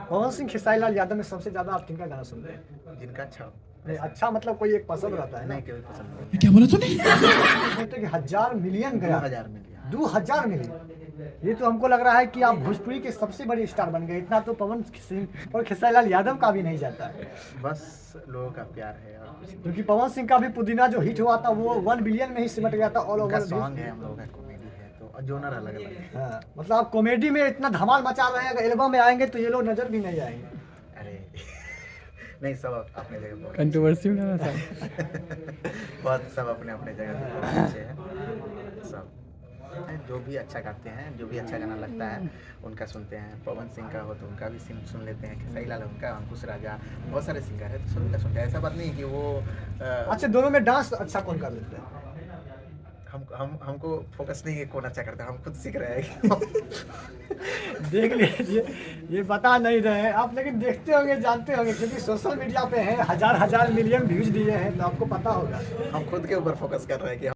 पवन सिंह, खेसारी लाल यादव में सबसे ज्यादा आप किनका गाना सुनते हैं? जिनका अच्छा नहीं, अच्छा मतलब कोई एक पसंद रहता है ना? नहीं, कोई पसंद नहीं क्या बोला तूने? सोचते कि 1000 मिलियन है। गया। 2000 में लिया। 2000 मिलियन, ये तो हमको लग रहा है कि आप भोजपुरी के सबसे बड़े स्टार बन गए। इतना तो पवन सिंह और खेसारी लाल यादव का भी नहीं जाता है, बस लोगों का प्यार है और कुछ नहीं। क्योंकि पवन सिंह का भी पुदीना जो हिट हुआ था वो 1 बिलियन में ही सिमट गया था ऑल उनका ओवर। सॉन्ग है, हम लोगों का कॉमेडी है, तो जोनर अलग अलग है। हाँ, मतलब आप कॉमेडी में इतना धमाल मचा रहे हैं, अगर एल्बम में आएंगे तो ये लोग नजर भी नहीं आएंगे। अरे नहीं, सब अपने जगह बहुत कंट्रोवर्सी में गाना था। बहुत सब अपने अपने जगह पे बहुत अच्छे हैं सब। जो भी अच्छा गाते हैं, जो भी अच्छा गाना लगता है उनका सुनते हैं। पवन सिंह का हो तो उनका भी सुन लेते हैं, खेसारी लाल उनका, अंकुश राजा, बहुत सारे सिंगर हैं तो सभी का सुनते हैं। ऐसा बात नहीं है कि वो अच्छा, दोनों में डांस अच्छा कौन कर लेते हैं? हमको फोकस नहीं है कौन अच्छा करता है, हम खुद सीख रहे हैं। देख लीजिए, ये बता नहीं रहे हैं आप, लेकिन देखते होंगे, जानते होंगे, क्योंकि सोशल मीडिया पे है, हजार हजार मिलियन व्यूज दिए हैं, तो आपको पता होगा। हम खुद के ऊपर फोकस कर रहे हैं कि